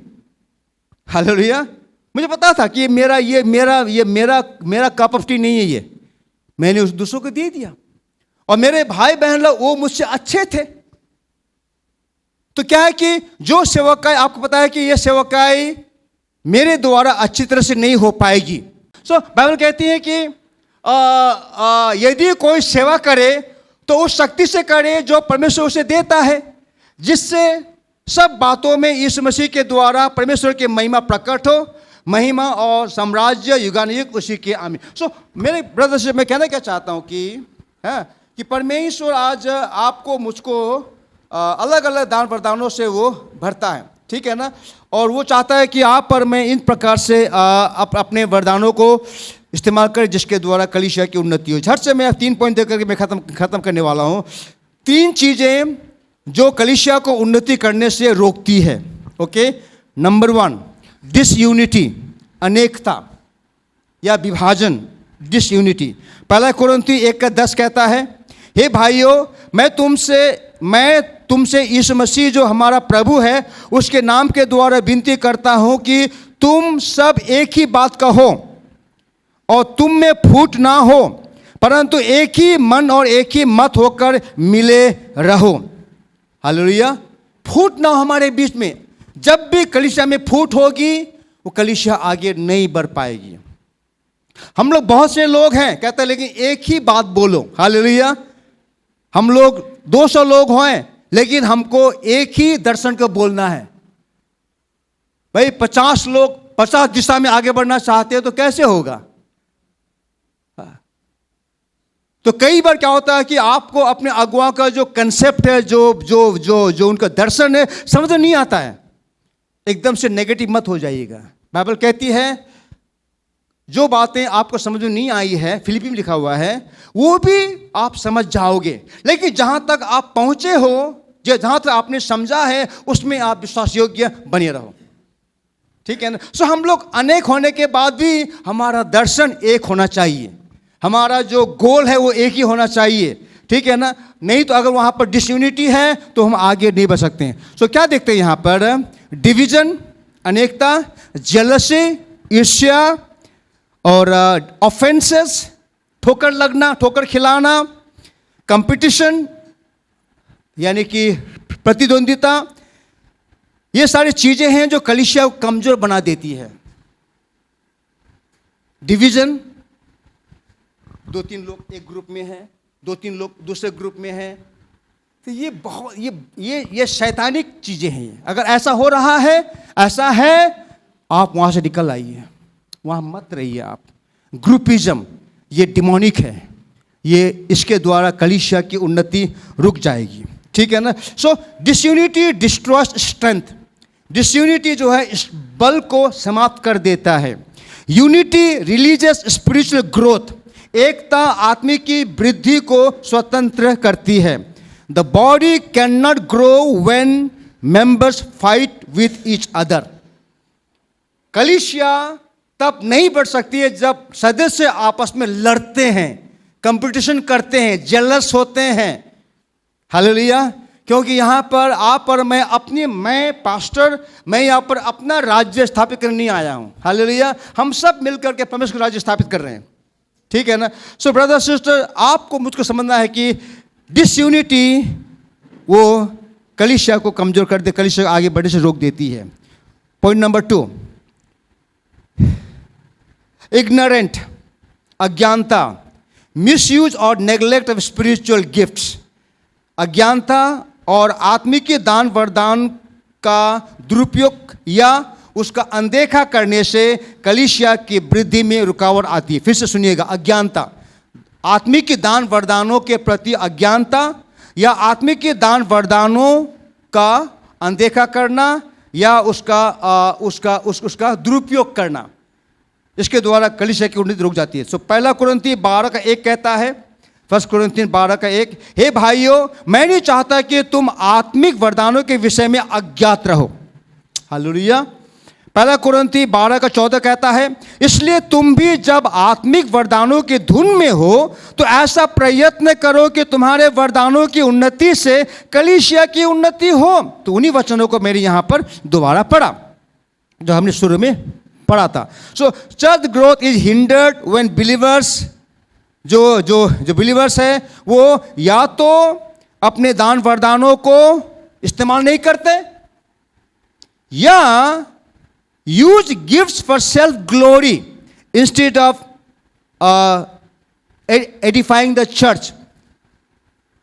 हालेलुया। मुझे पता था कि मेरा कप ऑफ टी नहीं है ये। मैंने उस दूसरों को दे दिया और मेरे भाई बहन लोग वो मुझसे अच्छे थे। तो क्या है कि जो सेवकाई, आपको पता है कि ये सेवकाई मेरे द्वारा अच्छी तरह से नहीं हो पाएगी। सो बाइबल कहती है कि यदि कोई सेवा करे तो उस शक्ति से करे जो परमेश्वर उसे देता है, जिससे सब बातों में यीशु मसीह के द्वारा परमेश्वर की महिमा प्रकट हो। महिमा और साम्राज्य युगानुयुग उसी के आमीन। सो मेरे ब्रदर्स, मैं कहना क्या चाहता हूँ कि परमेश्वर आज आपको मुझको अलग अलग दान प्रदानों से वो भरता है, ठीक है ना। और वो चाहता है कि आप पर मैं इन प्रकार से अपने वरदानों को इस्तेमाल करें जिसके द्वारा कलीसिया की उन्नति हो। झट से मैं 3 पॉइंट देकर के मैं खत्म करने वाला हूँ। 3 चीज़ें जो कलीसिया को उन्नति करने से रोकती है। ओके। नंबर 1, डिसयूनिटी, अनेकता या विभाजन, डिसयूनिटी। 1 कोरिन्थी 1:10 कहता है, हे भाइयों, मैं तुमसे यीशु मसीह जो हमारा प्रभु है उसके नाम के द्वारा विनती करता हूं कि तुम सब एक ही बात कहो और तुम में फूट ना हो, परंतु एक ही मन और एक ही मत होकर मिले रहो। हालेलुया। फूट ना हो हमारे बीच में। जब भी कलीसिया में फूट होगी वो कलीसिया आगे नहीं बढ़ पाएगी। हम लोग बहुत से लोग हैं कहते हैं लेकिन एक ही बात बोलो। हालेलुया। हम लोग 200 लोग हैं लेकिन हमको एक ही दर्शन को बोलना है। भाई 50 लोग 50 दिशा में आगे बढ़ना चाहते हैं तो कैसे होगा? तो कई बार क्या होता है कि आपको अपने अगुआ का जो कंसेप्ट है, जो उनका दर्शन है, समझ नहीं आता है। एकदम से नेगेटिव मत हो जाइएगा। बाइबल कहती है जो बातें आपको समझ में नहीं आई है, फिलिपी में लिखा हुआ है, वो भी आप समझ जाओगे। लेकिन जहां तक आप पहुंचे हो, जहां तक आपने समझा है, उसमें आप विश्वास योग्य बने रहो। ठीक है ना। सो हम लोग अनेक होने के बाद भी हमारा दर्शन एक होना चाहिए। हमारा जो गोल है वो एक ही होना चाहिए। ठीक है ना। नहीं तो अगर वहां पर डिसयूनिटी है तो हम आगे नहीं बढ़ सकते हैं। सो क्या देखते हैं यहां पर? डिवीजन, अनेकता, जेलसी, ईर्ष्या और ऑफेंसेस, ठोकर लगना, ठोकर खिलाना, कंपटीशन यानी कि प्रतिद्वंदिता, ये सारी चीजें हैं जो कलीसिया को कमजोर बना देती है। डिवीजन, 2-3 लोग एक ग्रुप में हैं, 2-3 लोग दूसरे ग्रुप में हैं, तो ये बहुत ये शैतानिक चीजें हैं। अगर ऐसा हो रहा है, ऐसा है, आप वहां से निकल आइए, वहां मत रहिए आप। ग्रुपिज्म ये डिमोनिक है, ये इसके द्वारा कलीसिया की उन्नति रुक जाएगी। ठीक है ना। सो डिसयूनिटी डिस्ट्रॉयज स्ट्रेंथ। डिसयूनिटी जो है इस बल को समाप्त कर देता है। यूनिटी रिलीजियस स्पिरिचुअल ग्रोथ, एकता आत्मिक की वृद्धि को स्वतंत्र करती है। The body can not grow when members fight with each other. कलीसिया तब नहीं बढ़ सकती है जब सदस्य आपस में लड़ते हैं, कंपटीशन करते हैं, जेलस होते हैं। हालेलुया। क्योंकि यहाँ पर आप और मैं पास्टर, मैं यहाँ पर अपना राज्य स्थापित करने नहीं आया हूँ। हालेलुया। हम सब मिलकर के परमेश्वर का राज्य स्थापित कर रहे हैं, ठीक है ना। सो ब्रदर सिस्टर, आपको मुझको समझना है कि डिसयूनिटी वो कलीसिया को कमजोर कर दे, कलीसिया को आगे बढ़ने से रोक देती है। पॉइंट नंबर 2, इग्नोरेंट, अज्ञानता, मिसयूज और नेग्लेक्ट ऑफ स्पिरिचुअल गिफ्ट्स। अज्ञानता और आत्मिक दान वरदान का दुरुपयोग या उसका अनदेखा करने से कलीसिया की वृद्धि में रुकावट आती है। फिर से सुनिएगा, अज्ञानता, आत्मिक दान वरदानों के प्रति अज्ञानता या आत्मिक दान वरदानों का अनदेखा करना या उसका दुरुपयोग करना, इसके द्वारा कलीसिया की उन्नति रुक जाती है। सो 1 कुरिन्थी 12:1 कहता है, 1 कुरिन्थी 12:1, हे भाइयों, मैं नहीं चाहता कि तुम आत्मिक वरदानों के विषय में अज्ञात रहो। हालेलुया। 1 कुरिन्थी 12:14 कहता है, इसलिए तुम भी जब आत्मिक वरदानों की धुन में हो तो ऐसा प्रयत्न करो कि तुम्हारे वरदानों की उन्नति से कलीसिया की उन्नति हो। तो उन्हीं वचनों को मेरे यहां पर दोबारा पढ़ा जो हमने शुरू में पढ़ा था। So church growth is hindered when believers, जो बिलीवर्स है वो या तो अपने दान वरदानों को इस्तेमाल नहीं करते या use gifts for self glory instead of edifying the church.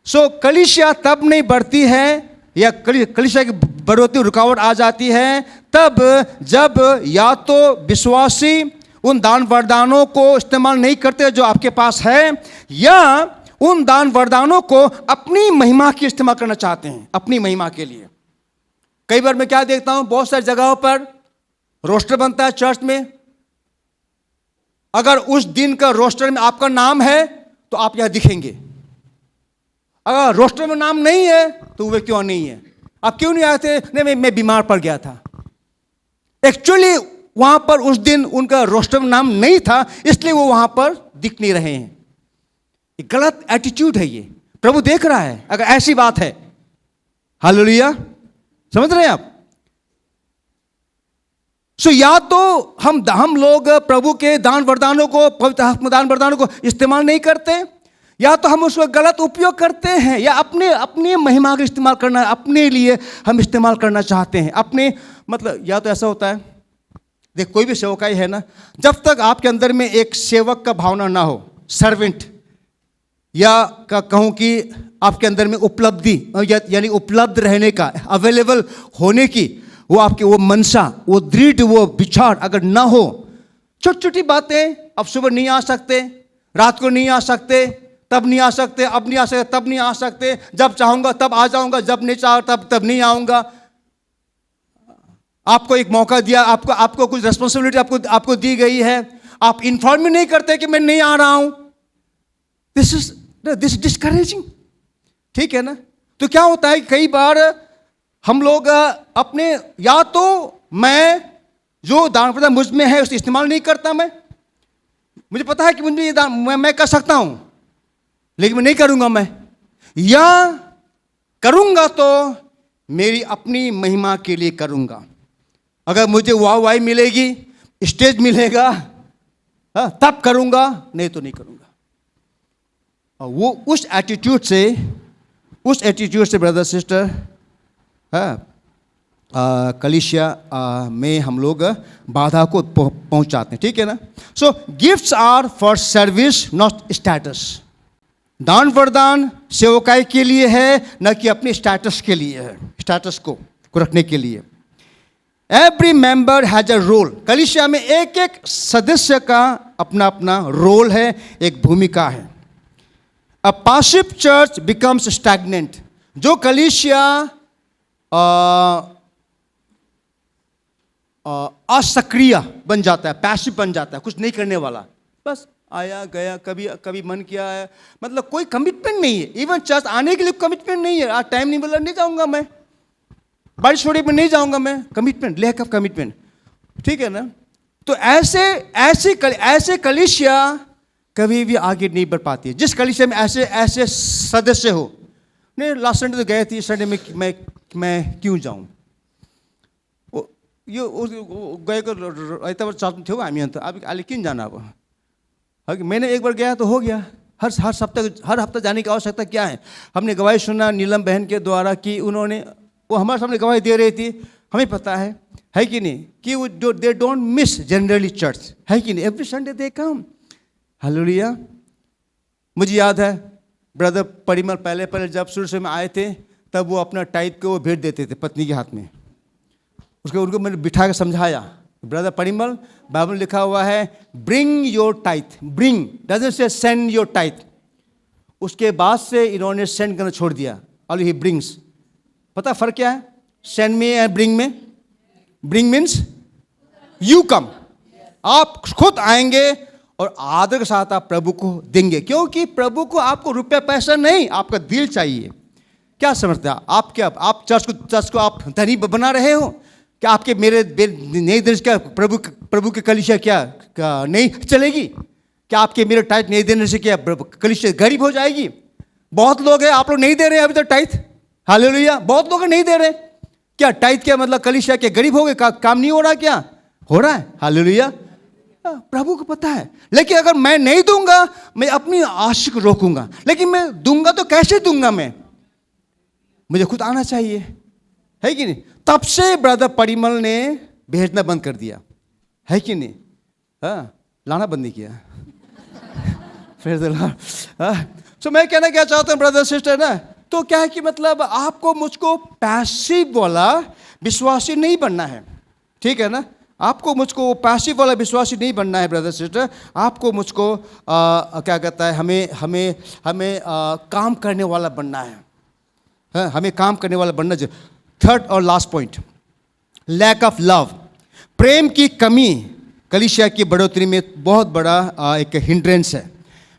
So कलीसिया तब नहीं बढ़ती है या कलीसिया की बढ़ोतरी रुकावट आ जाती है तब जब या तो विश्वासी उन दान वरदानों को इस्तेमाल नहीं करते जो आपके पास है, या उन दान वरदानों को अपनी महिमा की इस्तेमाल करना चाहते हैं, अपनी महिमा के लिए। कई बार मैं क्या देखता हूं, बहुत सारी जगहों पर रोस्टर बनता है चर्च में, अगर उस दिन का रोस्टर में आपका नाम है तो आप यहां दिखेंगे, अगर रोस्टर में नाम नहीं है तो वे क्यों नहीं है, आप क्यों नहीं आए थे? नहीं, मैं बीमार पड़ गया था। एक्चुअली वहां पर उस दिन उनका रोस्टर में नाम नहीं था, इसलिए वो वहां पर दिख नहीं रहे हैं। ये गलत एटीट्यूड है, ये प्रभु देख रहा है अगर ऐसी बात है। हालेलुया। समझ रहे हैं आप? सो या तो हम लोग प्रभु के दान वरदानों को, पवित्र दान वरदानों को इस्तेमाल नहीं करते, या तो हम उसका गलत उपयोग करते हैं, या अपने महिमा का इस्तेमाल करना, अपने लिए हम इस्तेमाल करना चाहते हैं अपने, मतलब या तो ऐसा होता है, देख कोई भी सेवकाई है ना, जब तक आपके अंदर में एक सेवक का भावना ना हो, सर्वेंट, या कहूं कि आपके अंदर में उपलब्धि यानी उपलब्ध रहने का, अवेलेबल होने की वो आपकी वो मनसा, वो दृढ़ वो विचार अगर ना हो, छोटी छोटी बातें, अब सुबह नहीं आ सकते, रात को नहीं आ सकते, तब नहीं आ सकते, अब नहीं आ सकते, तब नहीं आ सकते, जब चाहूंगा तब आ जाऊंगा, जब नहीं चाह तब नहीं आऊंगा। आपको एक मौका दिया, आपको कुछ रिस्पॉन्सिबिलिटी आपको दी गई है, आप इन्फॉर्म नहीं करते कि मैं नहीं आ रहा हूं। दिस इज डिस्करेजिंग, ठीक है ना। तो क्या होता है, कई बार हम लोग अपने, या तो मैं जो दान प्रदान मुझ में है उसे इस्तेमाल नहीं करता, मुझे पता है कि मुझे ये दान मैं कर सकता हूं लेकिन मैं नहीं करूंगा, मैं या करूंगा तो मेरी अपनी महिमा के लिए करूंगा। अगर मुझे वाहवाही मिलेगी, स्टेज मिलेगा, तब करूंगा, नहीं तो नहीं करूंगा। और वो उस एटीट्यूड से ब्रदर सिस्टर कलीसिया में हम लोग बाधा को पहुंचाते हैं, ठीक है ना। So gifts are for service not status. दान वरदान सेवकाई के लिए है, न कि अपने स्टेटस के लिए है, स्टेटस को रखने के लिए। Every member has a role. कलीसिया में एक एक सदस्य का अपना अपना रोल है, एक भूमिका है। अ पासिव चर्च बिकम्स स्टैग्नेंट। जो कलीसिया असक्रिय बन जाता है, पैसिव बन जाता है, कुछ नहीं करने वाला, बस आया गया, कभी कभी मन किया है, मतलब कोई कमिटमेंट नहीं है। इवन चर्च आने के लिए कमिटमेंट नहीं है। आज टाइम नहीं मिला, नहीं जाऊंगा मैं, बारिश हो रही में नहीं जाऊंगा मैं, कमिटमेंट, लैक ऑफ कमिटमेंट, ठीक है ना। तो ऐसे कलीसिया कभी भी आगे नहीं बढ़ पाती है। जिस कलीसिया में ऐसे ऐसे सदस्य हो, नहीं लास्ट संडे तो गए थे, संडे में मैं क्यों जाऊं, यो गएको आइतबार चर्च थियो हामी, अन्त अब अहिले किन जाना अब। मैंने एक बार गया तो हो गया। हर हफ्ता जाने की आवश्यकता क्या है। हमने गवाही सुना नीलम बहन के द्वारा कि उन्होंने, वो हमारे सामने गवाही दे रही थी, हमें पता है कि नहीं, कि वो they don't miss generally church, है कि नहीं, एवरी संडे दे कम। हालेलुया। मुझे याद है ब्रदर परिमल पहले जब शुरू में आए थे, तब वो अपना टाइप को वो भेज देते थे पत्नी के हाथ में। उनको मैंने बिठा के समझाया, ब्रदर परिमल, बाइबल लिखा हुआ है bring your tithe, bring doesn't say send your tithe. उसके बाद से इन्होंने सेंड करना छोड़ दिया, और ही ब्रिंग्स। पता फर्क क्या है सेंड में और ब्रिंग में? ब्रिंग मीन्स यू कम, आप खुद आएंगे और आदर के साथ आप प्रभु को देंगे, क्योंकि प्रभु को आपको रुपया पैसा नहीं, आपका दिल चाहिए। क्या समझते हैं आप? क्या आप चर्च को आप धनी बना रहे हो क्या? आपके मेरे नई देश क्या प्रभु के कलीसिया क्या नहीं चलेगी क्या? आपके मेरे टाइट नहीं देने से क्या कलीसिया गरीब हो जाएगी? बहुत लोग हैं, आप लोग नहीं दे रहे हैं अभी तक टाइट। हालेलुया। बहुत लोग नहीं दे रहे क्या टाइट? क्या मतलब कलीसिया के गरीब हो गए, काम नहीं हो रहा क्या? हो रहा है। हालेलुया। प्रभु को पता है। लेकिन अगर मैं नहीं दूंगा, मैं अपनी आशिक रोकूंगा। लेकिन मैं दूंगा तो कैसे दूंगा? मैं मुझे खुद आना चाहिए, है कि नहीं? तब से ब्रदर परिमल ने भेजना बंद कर दिया, है कि नहीं? हाँ, लाना बंद नहीं किया। फिर तो मैं कहना क्या चाहता हूँ ब्रदर सिस्टर ना, तो क्या है कि मतलब आपको मुझको पैसिव वाला विश्वासी नहीं बनना है, ठीक है ना? आपको मुझको पैसिव वाला विश्वासी नहीं बनना है ब्रदर सिस्टर। आपको मुझको क्या कहता है, हमें काम करने वाला बनना है। हाँ, हमें काम करने वाला बनना चाहिए। थर्ड और last point, lack of love, प्रेम की कमी कलीसिया की बढ़ोतरी में बहुत बड़ा एक हिंड्रेंस है।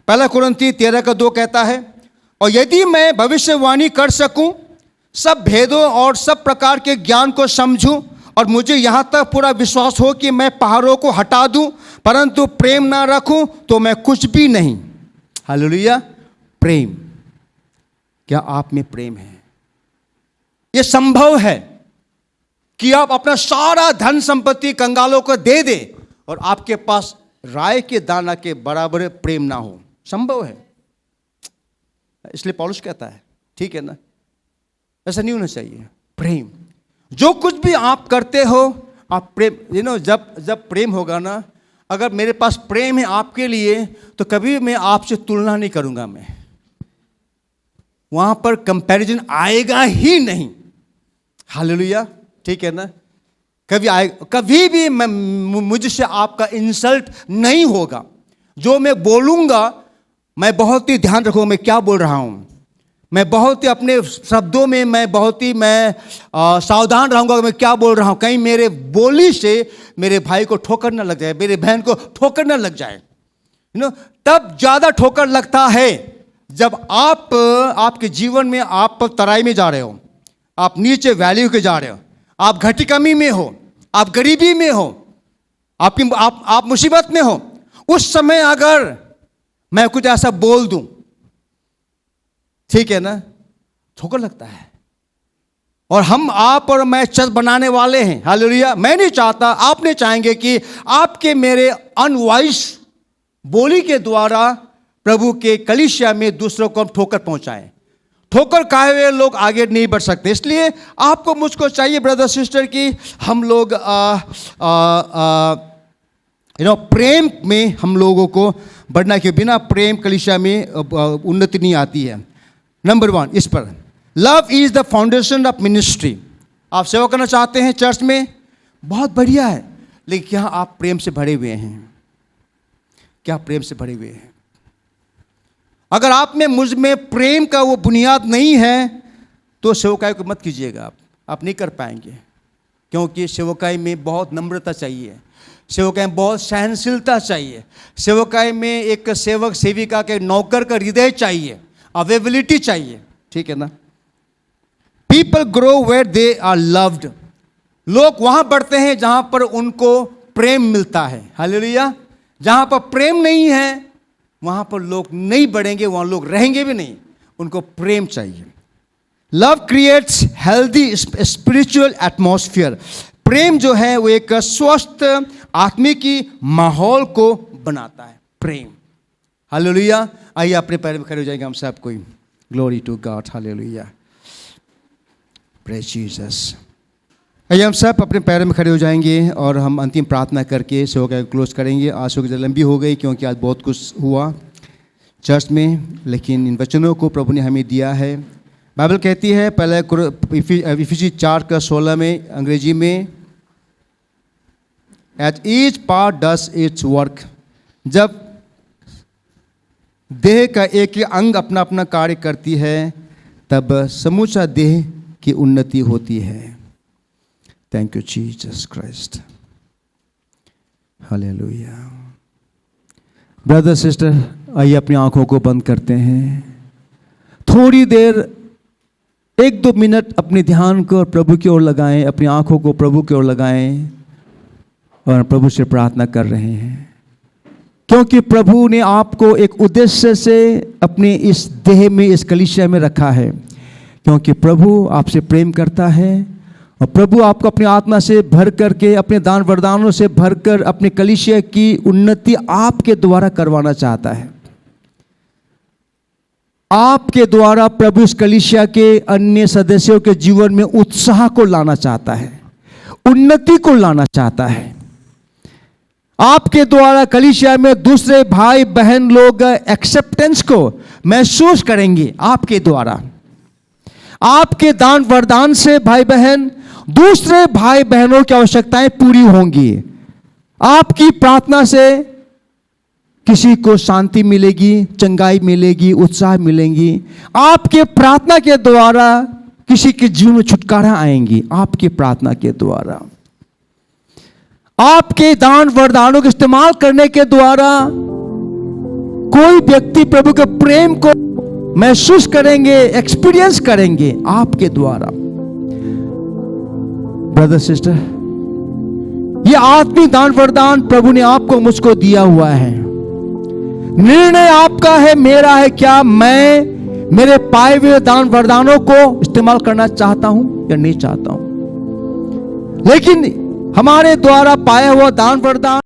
1 कुरिन्थी 13:2 कहता है, और यदि मैं भविष्यवाणी कर सकूं, सब भेदों और सब प्रकार के ज्ञान को समझूं, और मुझे यहाँ तक पूरा विश्वास हो कि मैं पहाड़ों को हटा दूं, परंतु प्रेम ना रखूं तो मैं कुछ भी नहीं। हालेलुया। प्रेम, क्या आप में प्रेम है? यह संभव है कि आप अपना सारा धन संपत्ति कंगालों को दे दे और आपके पास राय के दाना के बराबर प्रेम ना हो? संभव है। इसलिए पौलुस कहता है, ठीक है ना, ऐसा नहीं होना चाहिए। प्रेम, जो कुछ भी आप करते हो, आप प्रेम, जब प्रेम होगा ना, अगर मेरे पास प्रेम है आपके लिए, तो कभी मैं आपसे तुलना नहीं करूंगा। मैं वहां पर कंपैरिजन आएगा ही नहीं। हालेलुया, ठीक है ना? कभी भी मुझसे आपका इंसल्ट नहीं होगा। जो मैं बोलूंगा, मैं बहुत ही ध्यान रखूंगा मैं क्या बोल रहा हूं। मैं बहुत ही अपने शब्दों में मैं सावधान रहूंगा मैं क्या बोल रहा हूं। कहीं मेरे बोली से मेरे भाई को ठोकर न लग जाए, मेरे बहन को ठोकर न लग जाए। तब ज्यादा ठोकर लगता है जब आपके जीवन में आप तराई में जा रहे हो, आप नीचे वैल्यू के जा रहे हो, आप घटी कमी में हो, आप गरीबी में हो, आप मुसीबत में हो। उस समय अगर मैं कुछ ऐसा बोल दूं, ठीक है ना, ठोकर लगता है। और आप और मैं चर्च बनाने वाले हैं। हालेलुया। मैं नहीं चाहता, आप नहीं चाहेंगे कि आपके मेरे अनवाइस बोली के द्वारा प्रभु के कलीसिया में दूसरों को हम ठोकर पहुंचाएं। ठोकर खाए हुए लोग आगे नहीं बढ़ सकते। इसलिए आपको मुझको चाहिए ब्रदर सिस्टर कि हम लोग प्रेम में हम लोगों को बढ़ना, के बिना प्रेम कलीसिया में उन्नति नहीं आती है। नंबर 1 इस पर, love is the foundation of ministry. आप सेवा करना चाहते हैं चर्च में, बहुत बढ़िया है, लेकिन क्या आप प्रेम से भरे हुए हैं? क्या प्रेम से भरे हुए हैं? अगर आप में मुझ में प्रेम का वो बुनियाद नहीं है, तो सेवकाई को मत कीजिएगा। आप नहीं कर पाएंगे। क्योंकि सेवकाई में बहुत नम्रता चाहिए, सेवकाई में बहुत सहनशीलता चाहिए, सेवकाई में एक सेवक सेविका के नौकर का हृदय चाहिए, अवेलेबिलिटी चाहिए, ठीक है ना। People grow where they are loved. लोग वहां बढ़ते हैं जहां पर उनको प्रेम मिलता है। हालेलुया। जहां पर प्रेम नहीं है वहां पर लोग नहीं बढ़ेंगे, वहां लोग रहेंगे भी नहीं, उनको प्रेम चाहिए। Love creates healthy spiritual atmosphere. प्रेम जो है वो एक स्वस्थ आत्मिकी माहौल को बनाता है, प्रेम। हालेलुया। आइए अपने पैर में खड़े हो जाएंगे हम सब कोई। Glory to God, hallelujah, praise Jesus. आइए हम सब अपने पैरों में खड़े हो जाएंगे और हम अंतिम प्रार्थना करके शो का क्लोज करेंगे। आज शो की लंबी हो गई क्योंकि आज बहुत कुछ हुआ चर्च में, लेकिन इन वचनों को प्रभु ने हमें दिया है। बाइबल कहती है पहले इफिसी 4:16 में अंग्रेजी में, as each part does its work. जब देह का एक ही अंग अपना अपना कार्य करती है तब समूचा देह की उन्नति होती है। Thank you Jesus Christ, hallelujah. Brother sister, आइए अपनी आंखों को बंद करते हैं। थोड़ी देर 1-2 मिनट अपने ध्यान को प्रभु की ओर लगाएं, अपनी आंखों को प्रभु की ओर लगाएं और प्रभु से प्रार्थना कर रहे हैं, क्योंकि प्रभु ने आपको एक उद्देश्य से अपने इस देह में, इस कलीसिया में रखा है। क्योंकि प्रभु आपसे प्रेम करता है और प्रभु आपको अपनी आत्मा से भर करके, अपने दान वरदानों से भरकर अपने कलीसिया की उन्नति आपके द्वारा करवाना चाहता है। आपके द्वारा प्रभु इस कलीसिया के अन्य सदस्यों के जीवन में उत्साह को लाना चाहता है, उन्नति को लाना चाहता है। आपके द्वारा कलीसिया में दूसरे भाई बहन लोग एक्सेप्टेंस को महसूस करेंगे। आपके द्वारा, आपके दान वरदान से भाई बहन, दूसरे भाई बहनों की आवश्यकताएं पूरी होंगी। आपकी प्रार्थना से किसी को शांति मिलेगी, चंगाई मिलेगी, उत्साह मिलेंगी। आपके प्रार्थना के द्वारा किसी के जीवन में छुटकारा आएंगी। आपकी प्रार्थना के द्वारा, आपके दान वरदानों के इस्तेमाल करने के द्वारा कोई व्यक्ति प्रभु के प्रेम को महसूस करेंगे, एक्सपीरियंस करेंगे आपके द्वारा। ब्रदर सिस्टर, ये आत्मिक दान वरदान प्रभु ने आपको मुझको दिया हुआ है। निर्णय आपका है, मेरा है, क्या मैं मेरे पाए हुए दान वरदानों को इस्तेमाल करना चाहता हूं या नहीं चाहता हूं। लेकिन हमारे द्वारा पाया हुआ दान वरदान